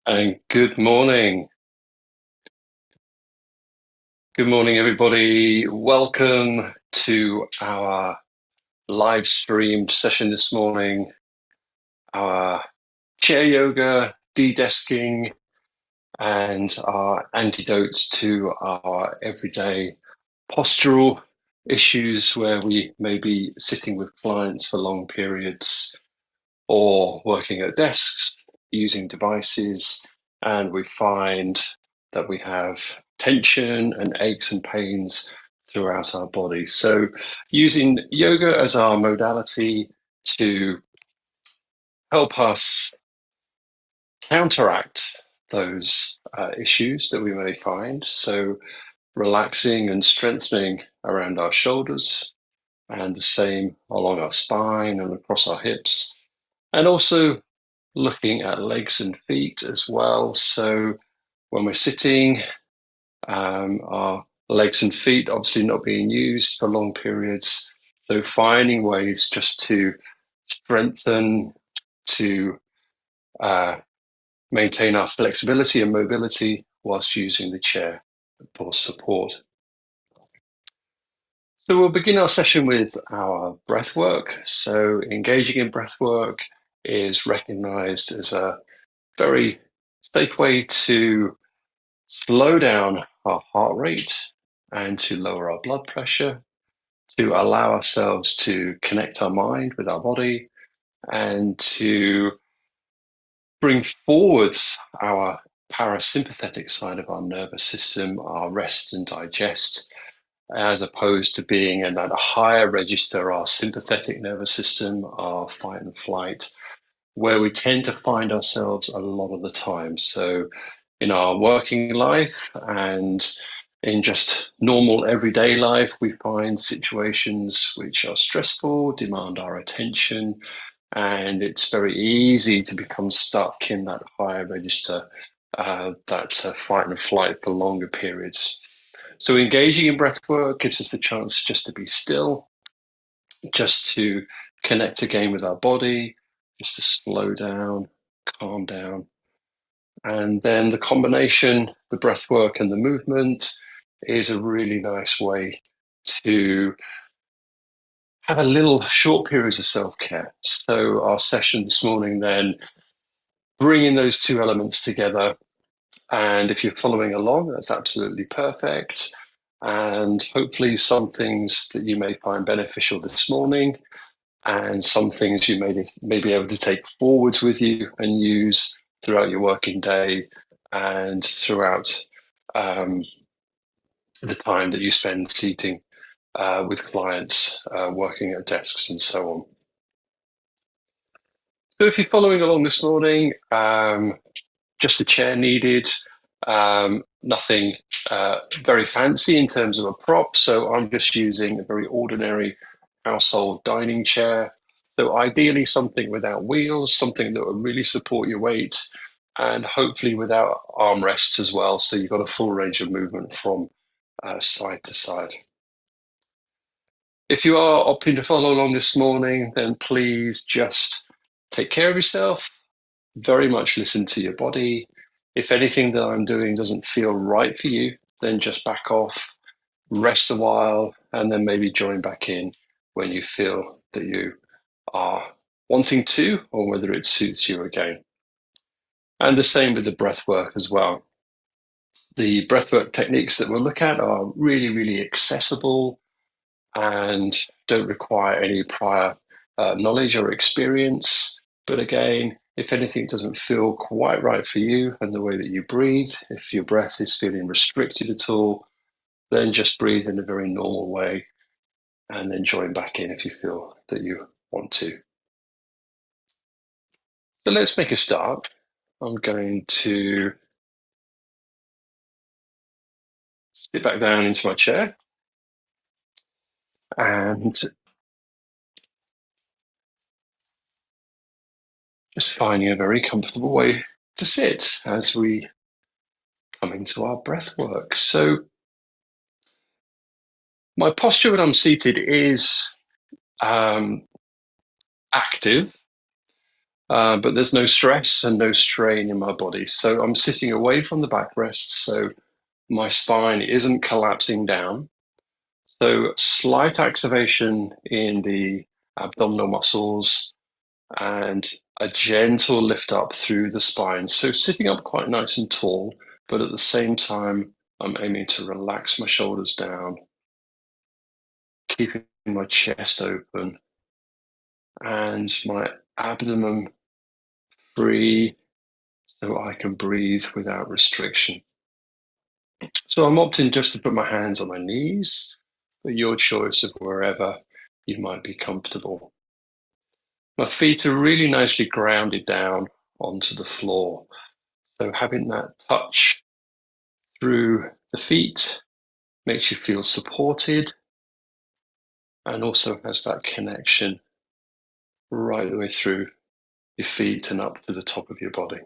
And good morning. Good morning, everybody. Welcome to our live stream session this morning, our chair yoga, de-desking, and our antidotes to our everyday postural issues where we may be sitting with clients for long periods or working at desks using devices, and we find that we have tension and aches and pains throughout our body. So, using yoga as our modality to help us counteract those issues that we may find. So, relaxing and strengthening around our shoulders, and the same along our spine and across our hips, and also looking at legs and feet as well. So when we're sitting, our legs and feet obviously not being used for long periods. So finding ways just to strengthen, to uh, maintain our flexibility and mobility whilst using the chair for support. So we'll begin our session with our breath work. So engaging in breath work is recognized as a very safe way to slow down our heart rate and to lower our blood pressure, to allow ourselves to connect our mind with our body, and to bring forward our parasympathetic side of our nervous system, our rest and digest, as opposed to being in that higher register, our sympathetic nervous system, our fight and flight, where we tend to find ourselves a lot of the time. So in our working life and in just normal everyday life, we find situations which are stressful, demand our attention, and it's very easy to become stuck in that higher register, that fight and flight for longer periods. So engaging in breath work gives us the chance just to be still, just to connect again with our body, just to slow down, calm down. And then the combination, the breath work and the movement, is a really nice way to have a little short periods of self-care. So our session this morning then, bringing those two elements together. And if you're following along, that's absolutely perfect. And hopefully some things that you may find beneficial this morning, and some things you may be able to take forwards with you and use throughout your working day and throughout um, the time that you spend seating with clients, working at desks, and so on. So if you're following along this morning, just a chair needed, nothing very fancy in terms of a prop. So I'm just using a very ordinary household dining chair. So ideally something without wheels, something that will really support your weight, and hopefully without armrests as well. So you've got a full range of movement from side to side. If you are opting to follow along this morning, then please just take care of yourself, very much listen to your body. If anything that I'm doing doesn't feel right for you, then just back off, rest a while, and then maybe join back in when you feel that you are wanting to, or whether it suits you again. And the same with the breath work as well. The breathwork techniques that we'll look at are really, really accessible and don't require any prior knowledge or experience. But again, if anything doesn't feel quite right for you and the way that you breathe, if your breath is feeling restricted at all, then just breathe in a very normal way and then join back in if you feel that you want to. So let's make a start. I'm going to sit back down into my chair and just finding a very comfortable way to sit as we come into our breath work. So my posture when I'm seated is active, but there's no stress and no strain in my body. So I'm sitting away from the backrest, so my spine isn't collapsing down. So slight activation in the abdominal muscles and a gentle lift up through the spine. So sitting up quite nice and tall, but at the same time, I'm aiming to relax my shoulders down, keeping my chest open and my abdomen free so I can breathe without restriction. So I'm opting just to put my hands on my knees, but your choice of wherever you might be comfortable. My feet are really nicely grounded down onto the floor. So having that touch through the feet makes you feel supported and also has that connection right the way through your feet and up to the top of your body.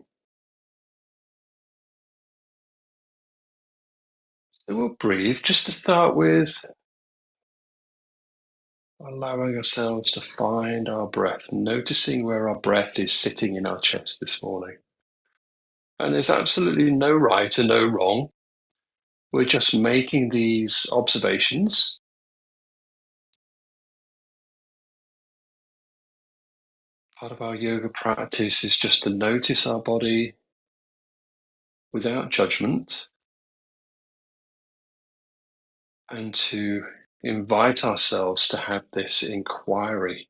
So we'll breathe just to start with, allowing ourselves to find our breath, noticing where our breath is sitting in our chest this morning. And there's absolutely no right and no wrong. We're just making these observations. Part of our yoga practice is just to notice our body without judgment and to invite ourselves to have this inquiry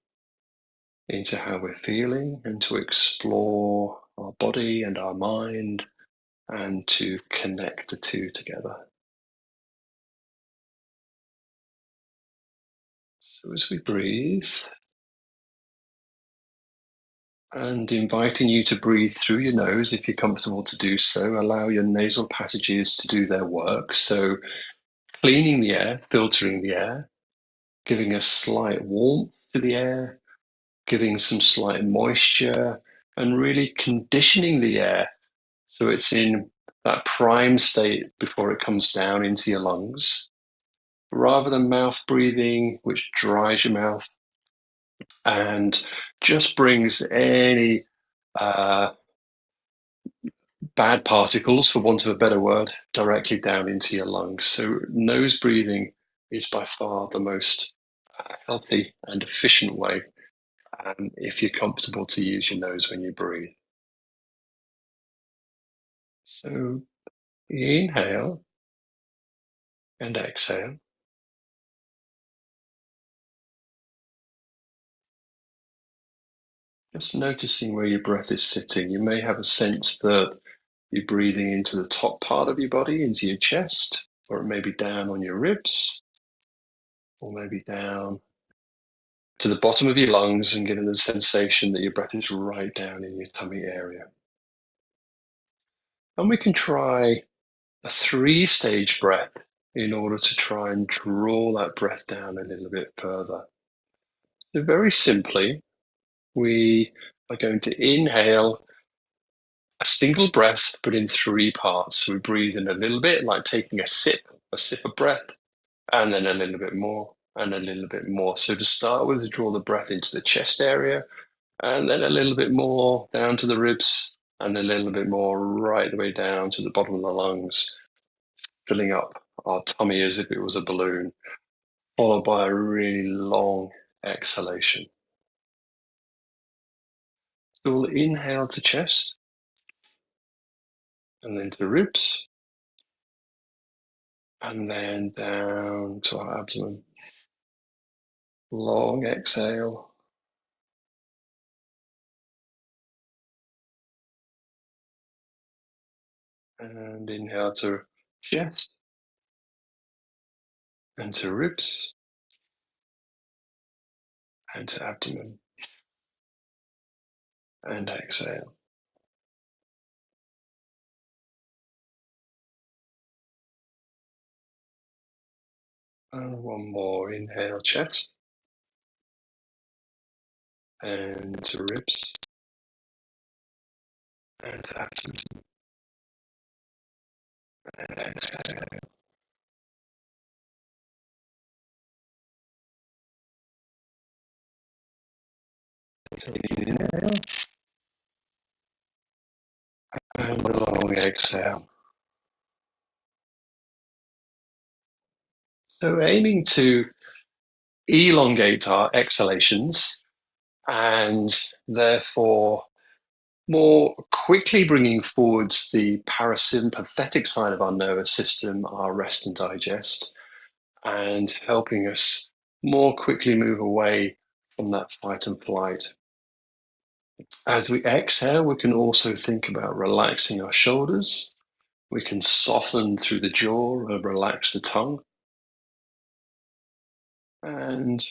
into how we're feeling and to explore our body and our mind and to connect the two together. So as we breathe, and inviting you to breathe through your nose if you're comfortable to do so, allow your nasal passages to do their work. So cleaning the air, filtering the air, giving a slight warmth to the air, giving some slight moisture, and really conditioning the air so it's in that prime state before it comes down into your lungs, rather than mouth breathing, which dries your mouth and just brings any bad particles, for want of a better word, directly down into your lungs. So nose breathing is by far the most healthy and efficient way if you're comfortable to use your nose when you breathe. So inhale and exhale. Just noticing where your breath is sitting. You may have a sense that you're breathing into the top part of your body, into your chest, or it may be down on your ribs, or maybe down to the bottom of your lungs and getting the sensation that your breath is right down in your tummy area. And we can try a 3-stage breath in order to try and draw that breath down a little bit further. So very simply, we are going to inhale a single breath, but in 3 parts. So we breathe in a little bit, like taking a sip of breath, and then a little bit more, and a little bit more. So to start with, draw the breath into the chest area, and then a little bit more down to the ribs, and a little bit more right the way down to the bottom of the lungs, filling up our tummy as if it was a balloon, followed by a really long exhalation. So we'll inhale to chest, and then to ribs, and then down to our abdomen. Long exhale. And inhale to chest, and to ribs, and to abdomen. And exhale. And one more. Inhale, chest, and to ribs, and to abdomen. And exhale. So inhale, And a long exhale. So aiming to elongate our exhalations and therefore more quickly bringing forwards the parasympathetic side of our nervous system, our rest and digest, and helping us more quickly move away from that fight and flight. As we exhale, we can also think about relaxing our shoulders. We can soften through the jaw and relax the tongue. And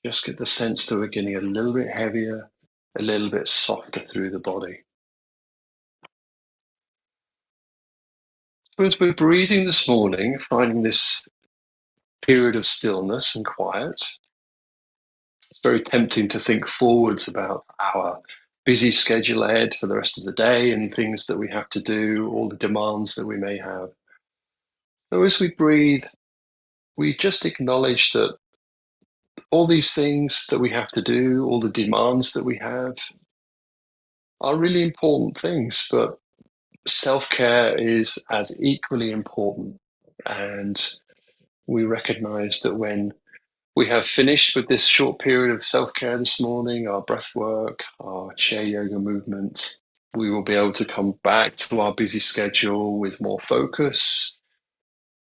just get the sense that we're getting a little bit heavier, a little bit softer through the body. So as we're breathing this morning, finding this period of stillness and quiet, it's very tempting to think forwards about our busy schedule ahead for the rest of the day and things that we have to do, all the demands that we may have. So as we breathe, we just acknowledge that all these things that we have to do, all the demands that we have, are really important things, but self-care is as equally important. And we recognize that when we have finished with this short period of self-care this morning, our breath work, our chair yoga movement, we will be able to come back to our busy schedule with more focus,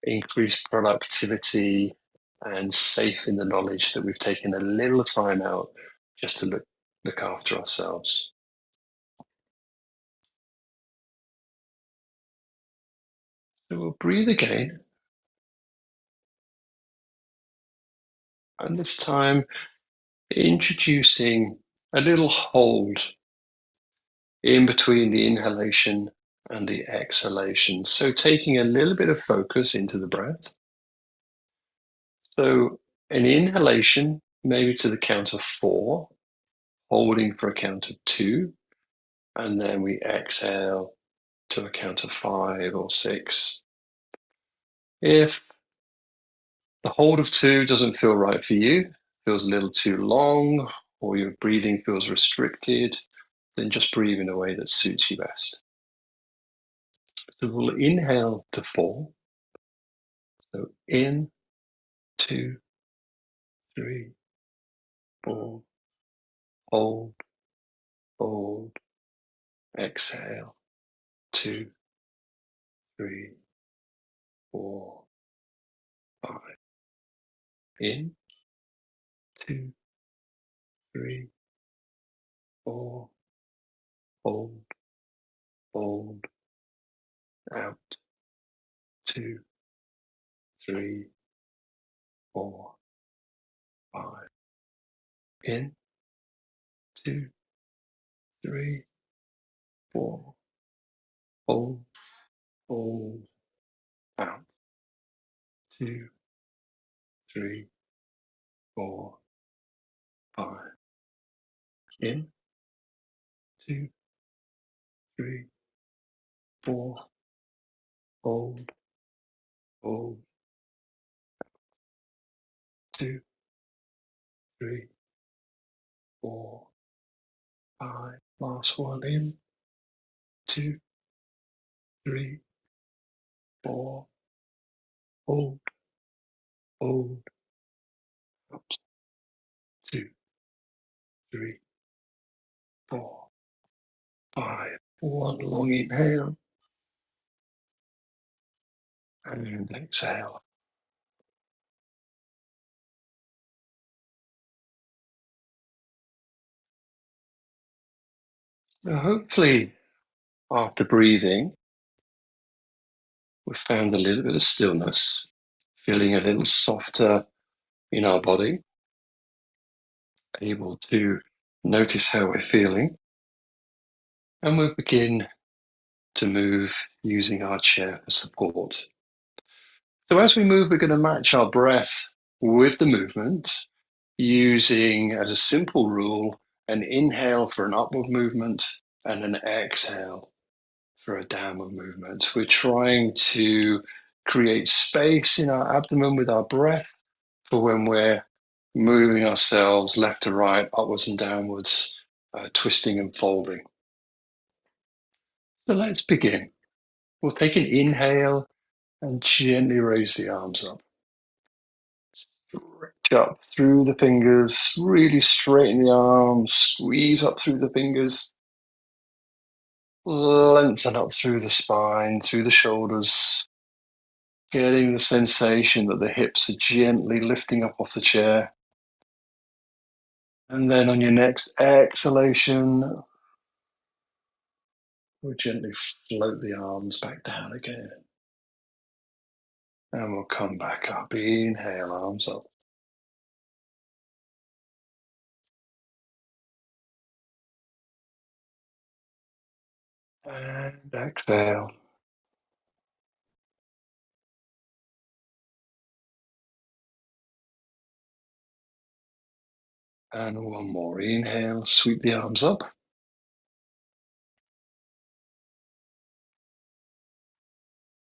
increased productivity, and safe in the knowledge that we've taken a little time out just to look after ourselves. So we'll breathe again, and this time introducing a little hold in between the inhalation and the exhalation. So taking a little bit of focus into the breath. So an inhalation, maybe to the count of 4, holding for a count of 2, and then we exhale to a count of 5 or 6. If the hold of 2 doesn't feel right for you, feels a little too long, or your breathing feels restricted, then just breathe in a way that suits you best. So we'll inhale to 4. So in, 2, 3, 4, hold, hold, exhale, 2, 3, 4, 5. In, 2, 3, 4, hold, hold, out, 2, 3, 4, 5. In, 2, 3, 4, hold, hold, out, 2, 3, 4, 5. In, 2, 3, 4, hold, hold, 2, 3, 4, 5. Last one. In, 2, 3, 4, hold, hold, out, 2, 3, 4, 5. One long inhale and exhale. Now, hopefully, after breathing, we've found a little bit of stillness, feeling a little softer in our body, able to notice how we're feeling, and we'll begin to move using our chair for support. So as we move, we're going to match our breath with the movement using, as a simple rule, an inhale for an upward movement and an exhale for a downward movement. We're trying to create space in our abdomen with our breath for when we're moving ourselves left to right, upwards and downwards, twisting and folding. So let's begin. We'll take an inhale and gently raise the arms up. Stretch up through the fingers, really straighten the arms, squeeze up through the fingers, lengthen up through the spine, through the shoulders, getting the sensation that the hips are gently lifting up off the chair. And then on your next exhalation, we'll gently float the arms back down again. And we'll come back up. Inhale, arms up. And exhale. And one more. Inhale, sweep the arms up.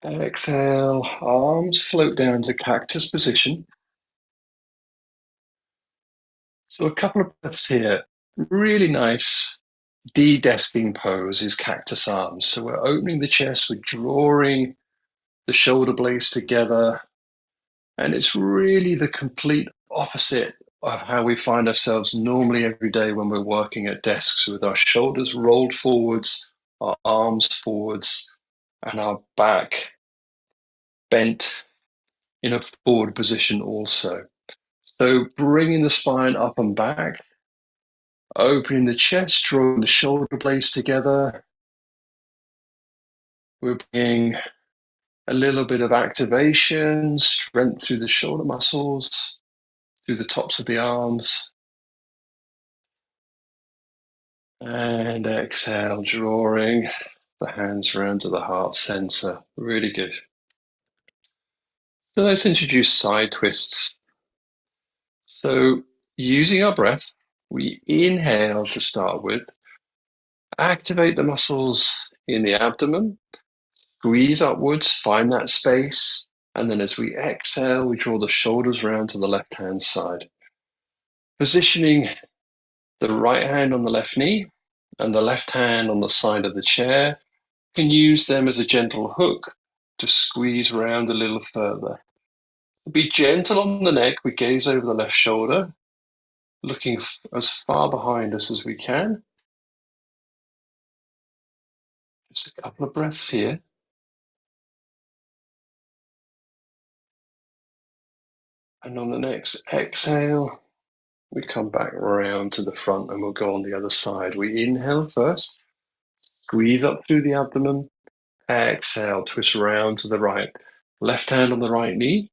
Exhale, arms float down to cactus position. So a couple of breaths here. Really nice de-desking pose is cactus arms. So we're opening the chest, we're drawing the shoulder blades together. And it's really the complete opposite of how we find ourselves normally every day when we're working at desks, with our shoulders rolled forwards, our arms forwards, and our back bent in a forward position also. So bringing the spine up and back, opening the chest, drawing the shoulder blades together. We're bringing a little bit of activation, strength through the shoulder muscles, through the tops of the arms. And exhale, drawing the hands around to the heart center. Really good. So let's introduce side twists. So using our breath, we inhale to start with, activate the muscles in the abdomen, squeeze upwards, find that space. And then as we exhale, we draw the shoulders round to the left-hand side. Positioning the right hand on the left knee and the left hand on the side of the chair. You can use them as a gentle hook to squeeze around a little further. Be gentle on the neck. We gaze over the left shoulder, looking as far behind us as we can. Just a couple of breaths here. And on the next exhale, we come back around to the front and we'll go on the other side. We inhale first, squeeze up through the abdomen. Exhale, twist around to the right. Left hand on the right knee,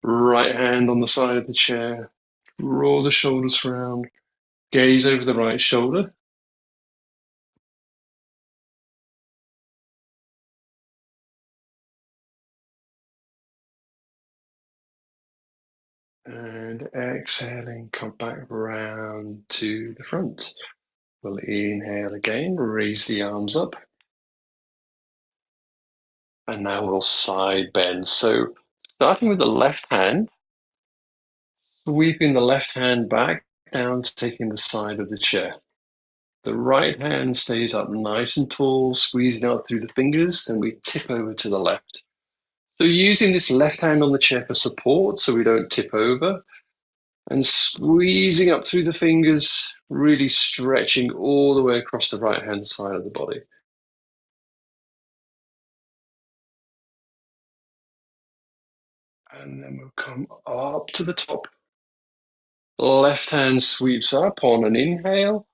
right hand on the side of the chair. Draw the shoulders round. Gaze over the right shoulder. And exhaling, come back around to the front. We'll inhale again, raise the arms up. And now we'll side bend. So starting with the left hand, sweeping the left hand back down to taking the side of the chair. The right hand stays up nice and tall, squeezing out through the fingers, then we tip over to the left. So using this left hand on the chair for support so we don't tip over, and squeezing up through the fingers, really stretching all the way across the right hand side of the body. And then we'll come up to the top. Left hand sweeps up on an inhale.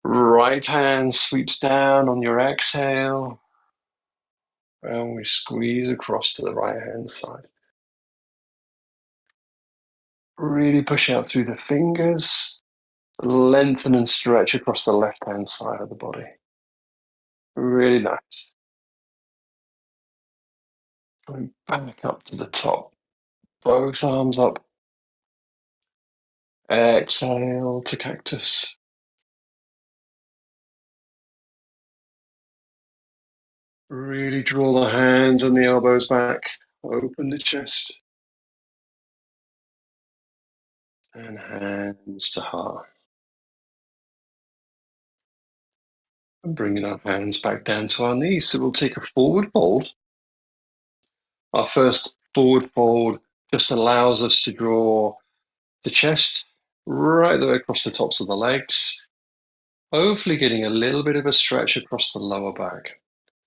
Right hand sweeps down on your exhale. And we squeeze across to the right hand side. Really push out through the fingers. Lengthen and stretch across the left hand side of the body. Really nice. Going back up to the top. Both arms up. Exhale to cactus. Really draw the hands and the elbows back. Open the chest. And hands to heart. And bringing our hands back down to our knees. So we'll take a forward fold. Our first forward fold just allows us to draw the chest right the way across the tops of the legs, hopefully getting a little bit of a stretch across the lower back.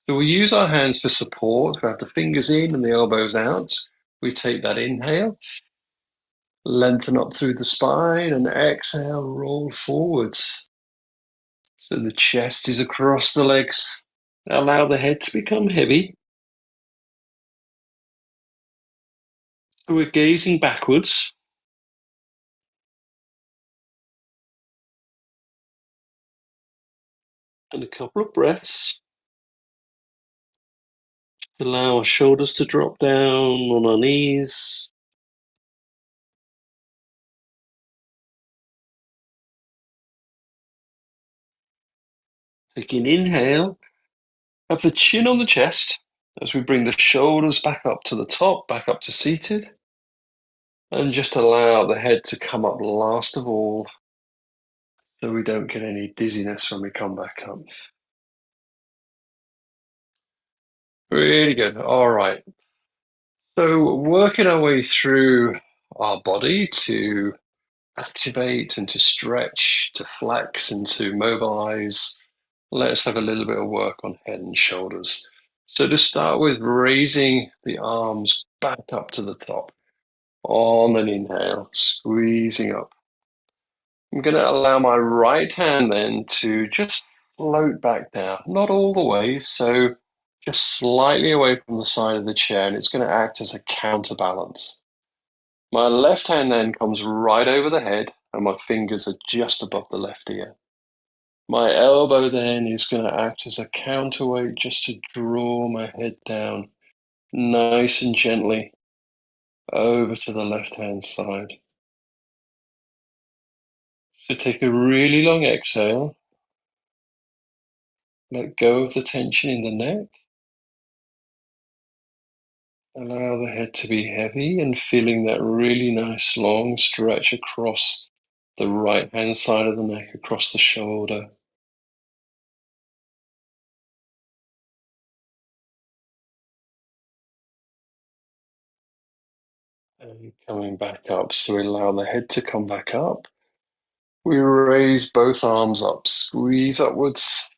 So we use our hands for support. We have the fingers in and the elbows out. We take that inhale, lengthen up through the spine, and exhale, roll forwards. So the chest is across the legs. Allow the head to become heavy. So we're gazing backwards. And a couple of breaths. Allow our shoulders to drop down on our knees. Take an inhale. Have the chin on the chest as we bring the shoulders back up to the top, back up to seated. And just allow the head to come up last of all so we don't get any dizziness when we come back up. Really good. All right. So working our way through our body to activate and to stretch, to flex and to mobilize. Let's have a little bit of work on head and shoulders. So to start with, raising the arms back up to the top. On an inhale, squeezing up. I'm going to allow my right hand then to just float back down, not all the way, so just slightly away from the side of the chair, and it's going to act as a counterbalance. My left hand then comes right over the head, and my fingers are just above the left ear. My elbow then is going to act as a counterweight just to draw my head down nice and gently over to the left hand side. So take a really long exhale. Let go of the tension in the neck. Allow the head to be heavy and feeling that really nice long stretch across the right hand side of the neck, across the shoulder. And coming back up, so we allow the head to come back up. We raise both arms up, squeeze upwards,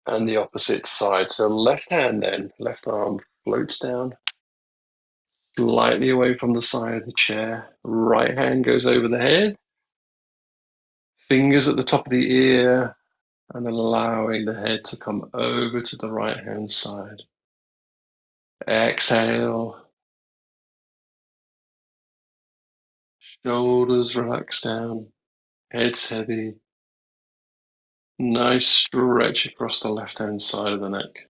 and the opposite side. So left hand then, left arm floats down, slightly away from the side of the chair. Right hand goes over the head, fingers at the top of the ear, and allowing the head to come over to the right hand side. Exhale. Shoulders relax down. Head's heavy. Nice stretch across the left hand side of the neck.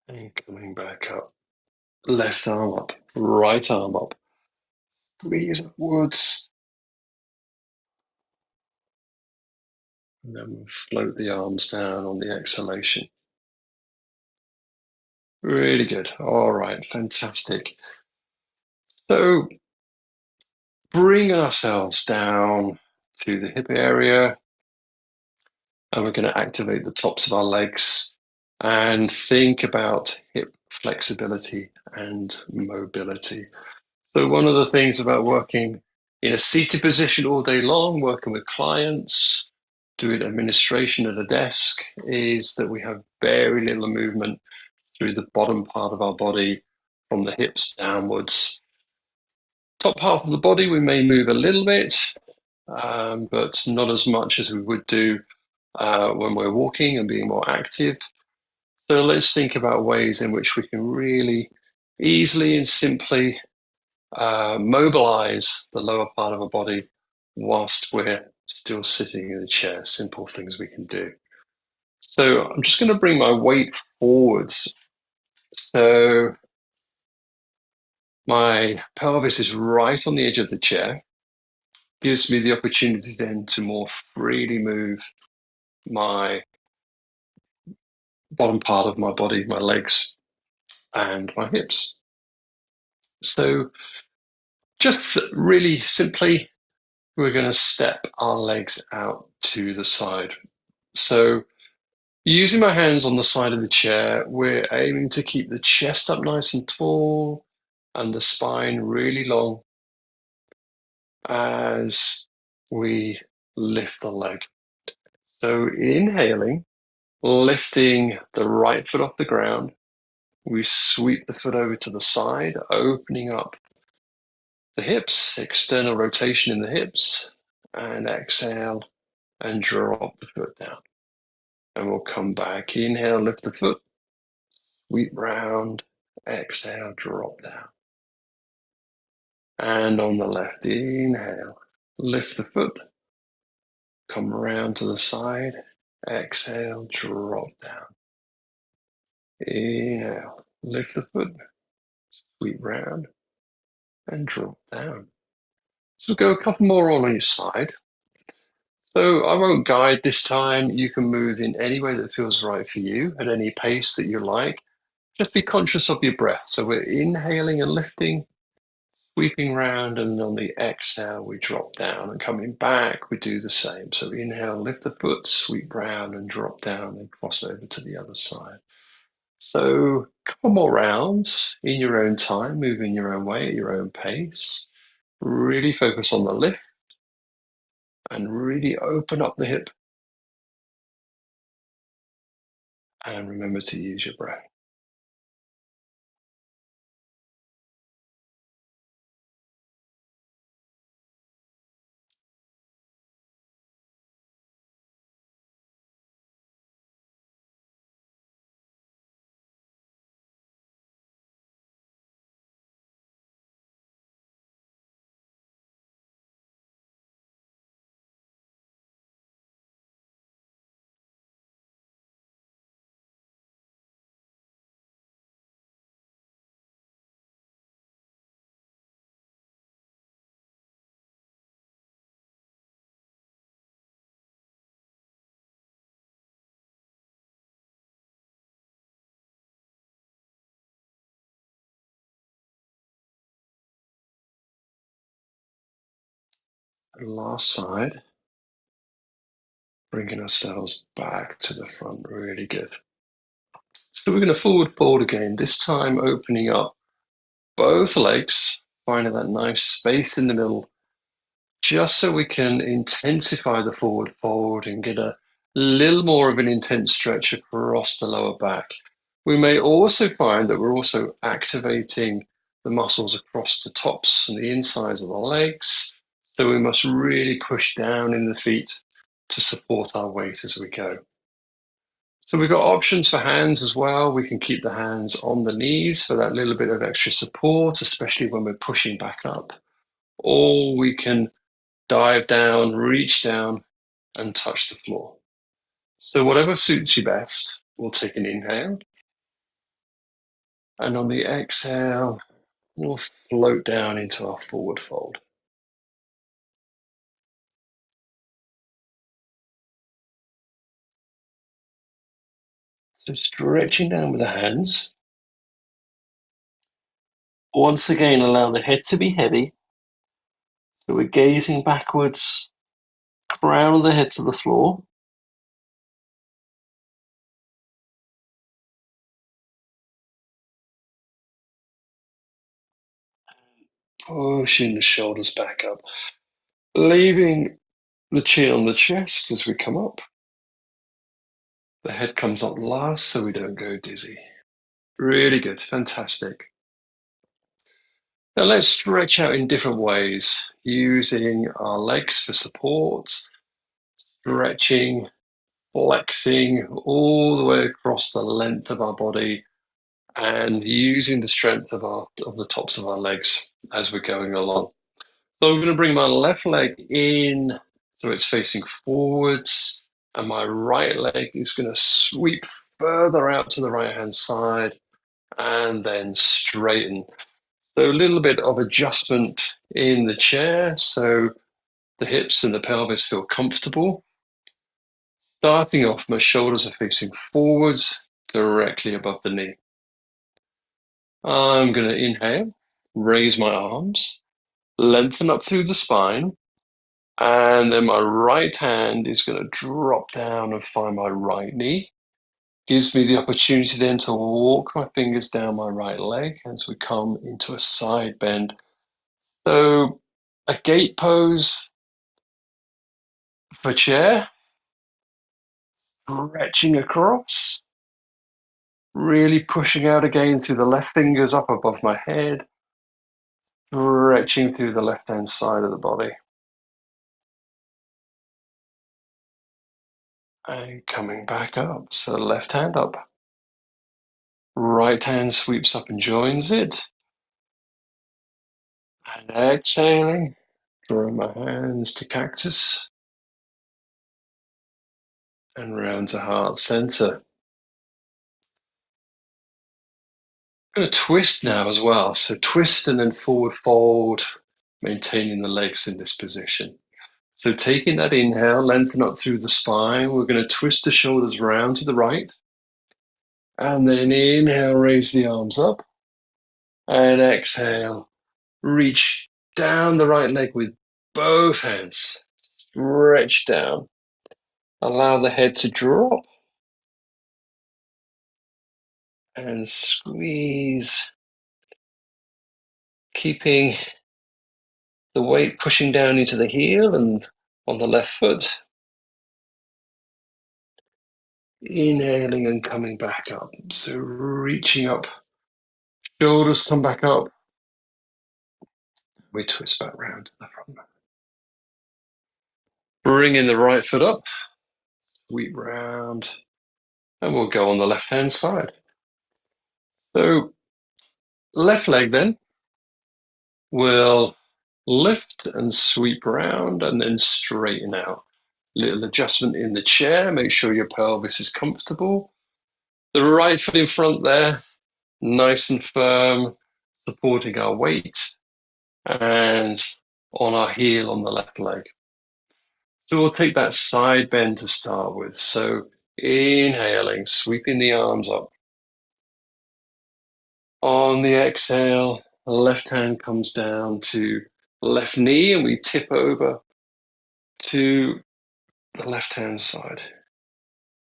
And coming back up. Left arm up. Right arm up. Squeeze upwards. And then we'll float the arms down on the exhalation. Really good. All right. Fantastic. So bring ourselves down to the hip area. And we're going to activate the tops of our legs and think about hip flexibility and mobility. So one of the things about working in a seated position all day long, working with clients, doing administration at a desk, is that we have very little movement through the bottom part of our body from the hips downwards. Top half of the body, we may move a little bit, but not as much as we would do when we're walking and being more active. So let's think about ways in which we can really easily and simply mobilize the lower part of our body whilst we're still sitting in a chair. Simple things we can do. So I'm just going to bring my weight forwards. So my pelvis is right on the edge of the chair. Gives me the opportunity then to more freely move my bottom part of my body, my legs and my hips. So just really simply, we're going to step our legs out to the side. So using my hands on the side of the chair, we're aiming to keep the chest up nice and tall and the spine really long as we lift the leg. So inhaling, lifting the right foot off the ground, we sweep the foot over to the side, opening up the hips, external rotation in the hips, and exhale and drop the foot down. And we'll come back. Inhale, lift the foot, sweep round, exhale, drop down. And on the left, inhale, lift the foot, come around to the side, exhale, drop down. Inhale, lift the foot, sweep round, and drop down. So we'll go a couple more on each side. So I won't guide this time. You can move in any way that feels right for you at any pace that you like. Just be conscious of your breath. So we're inhaling and lifting, sweeping round, and on the exhale, we drop down. And coming back, we do the same. So inhale, lift the foot, sweep round, and drop down, and cross over to the other side. So a couple more rounds in your own time, move in your own way at your own pace. Really focus on the lift and really open up the hip. And remember to use your breath. Last side, bringing ourselves back to the front, really good. So we're going to forward fold again, this time opening up both legs, finding that nice space in the middle, just so we can intensify the forward fold and get a little more of an intense stretch across the lower back. We may also find that we're also activating the muscles across the tops and the insides of the legs. So we must really push down in the feet to support our weight as we go. So we've got options for hands as well. We can keep the hands on the knees for that little bit of extra support, especially when we're pushing back up. Or we can dive down, reach down, and touch the floor. So whatever suits you best, we'll take an inhale. And on the exhale, we'll float down into our forward fold. So stretching down with the hands. Once again, allow the head to be heavy. So we're gazing backwards, crown of the head to the floor. Pushing the shoulders back up, leaving the chin on the chest as we come up. The head comes up last so we don't go dizzy. Really good, fantastic. Now let's stretch out in different ways, using our legs for support, stretching, flexing all the way across the length of our body, and using the strength of the tops of our legs as we're going along. So I'm going to bring my left leg in so it's facing forwards, and my right leg is going to sweep further out to the right hand side and then straighten. So a little bit of adjustment in the chair so the hips and the pelvis feel comfortable. Starting off, my shoulders are facing forwards, directly above the knee. I'm going to inhale, raise my arms, lengthen up through the spine, and then my right hand is going to drop down and find my right knee. Gives me the opportunity then to walk my fingers down my right leg as we come into a side bend. So a gate pose for chair, stretching across, really pushing out again through the left fingers up above my head, stretching through the left-hand side of the body. And coming back up. So left hand up. Right hand sweeps up and joins it. And exhaling, drawing my hands to cactus. And round to heart center. I'm going to twist now as well. So twist and then forward fold, maintaining the legs in this position. So taking that inhale, lengthen up through the spine. We're going to twist the shoulders round to the right. And then inhale, raise the arms up. And exhale, reach down the right leg with both hands. Stretch down. Allow the head to drop. And squeeze. Keeping the weight pushing down into the heel and on the left foot. Inhaling and coming back up. So reaching up. Shoulders come back up. We twist back round to the front. Bringing the right foot up. Sweep round. And we'll go on the left-hand side. So left leg then will lift and sweep around and then straighten out. Little adjustment in the chair. Make sure your pelvis is comfortable. The right foot in front there, nice and firm, supporting our weight, and on our heel on the left leg. So we'll take that side bend to start with. So inhaling, sweeping the arms up. On the exhale, the left hand comes down to left knee and we tip over to the left hand side.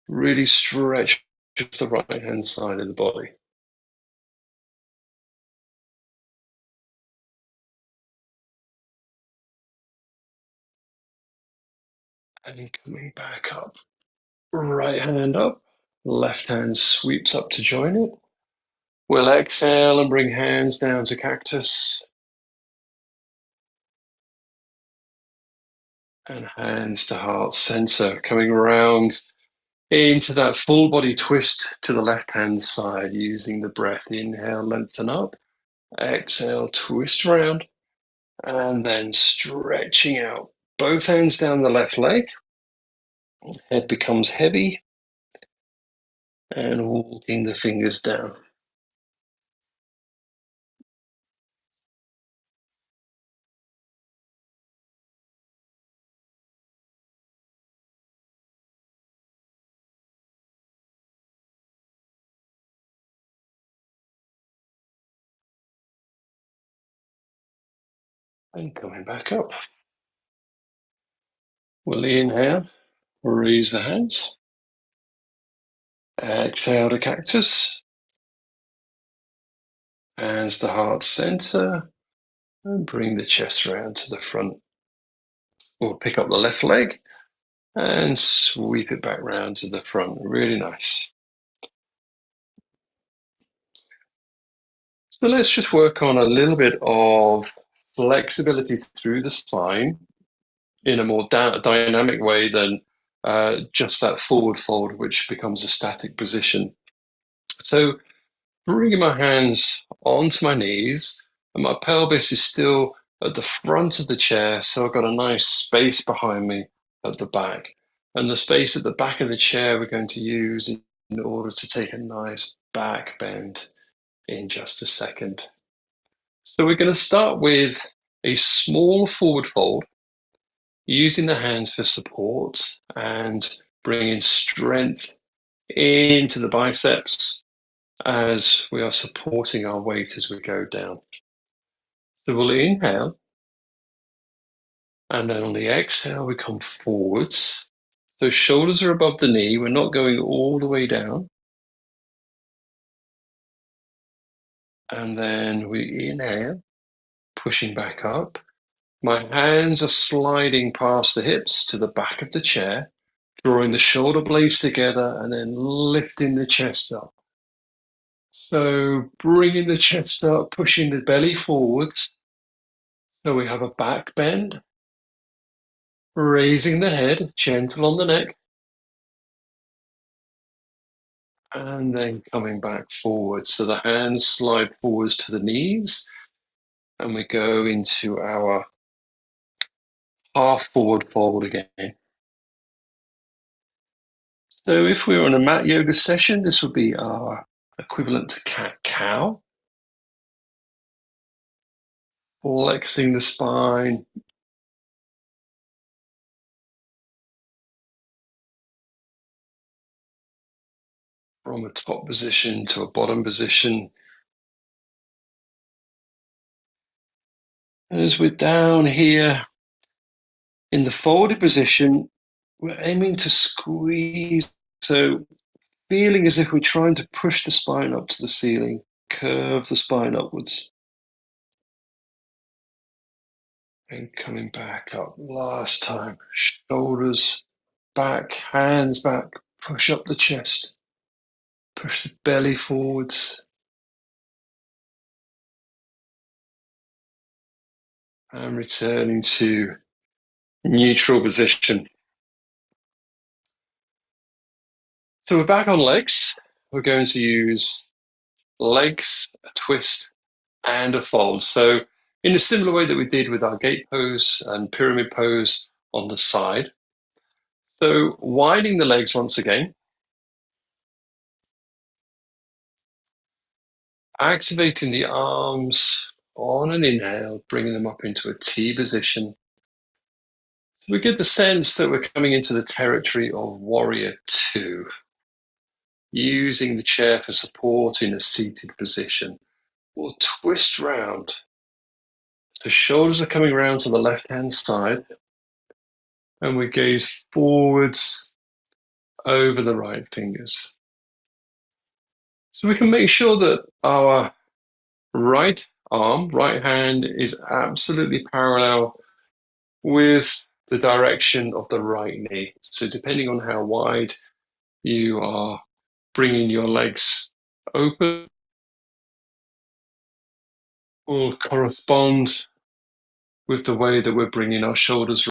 Really stretch the right hand side of the body. And coming back up. Right hand up, left hand sweeps up to join it. We'll exhale and bring hands down to cactus. And hands to heart center, coming around into that full body twist to the left hand side using the breath. Inhale, lengthen up. Exhale, twist around. And then stretching out. Both hands down the left leg. Head becomes heavy. And walking the fingers down. And coming back up. We'll inhale, raise the hands. Exhale to cactus. Hands to heart center. And bring the chest round to the front. We'll pick up the left leg and sweep it back round to the front. Really nice. So let's just work on a little bit of flexibility through the spine in a more dynamic way than just that forward fold, which becomes a static position. So bringing my hands onto my knees, and my pelvis is still at the front of the chair, so I've got a nice space behind me at the back. And the space at the back of the chair we're going to use in order to take a nice back bend in just a second. So we're going to start with a small forward fold, using the hands for support and bringing strength into the biceps as we are supporting our weight as we go down. So we'll inhale, and then on the exhale, we come forwards. So shoulders are above the knee. We're not going all the way down. And then we inhale, pushing back up. My hands are sliding past the hips to the back of the chair, drawing the shoulder blades together and then lifting the chest up. So bringing the chest up, pushing the belly forwards. So we have a back bend, raising the head, gentle on the neck, and then coming back forward. So the hands slide forwards to the knees, and we go into our half forward fold again. So if we're on a mat yoga session, this would be our equivalent to cat-cow. Flexing the spine, from a top position to a bottom position. As we're down here in the folded position, we're aiming to squeeze. So feeling as if we're trying to push the spine up to the ceiling, curve the spine upwards. And coming back up. Last time, shoulders back, hands back, push up the chest, push the belly forwards. And returning to neutral position. So we're back on legs. We're going to use legs, a twist, and a fold. So in a similar way that we did with our gate pose and pyramid pose on the side. So widening the legs once again. Activating the arms on an inhale, bringing them up into a T position. We get the sense that we're coming into the territory of warrior two, using the chair for support in a seated position. We'll twist round. The shoulders are coming round to the left-hand side, and we gaze forwards over the right fingers. So we can make sure that our right arm, right hand, is absolutely parallel with the direction of the right knee. So depending on how wide you are bringing your legs open, will correspond with the way that we're bringing our shoulders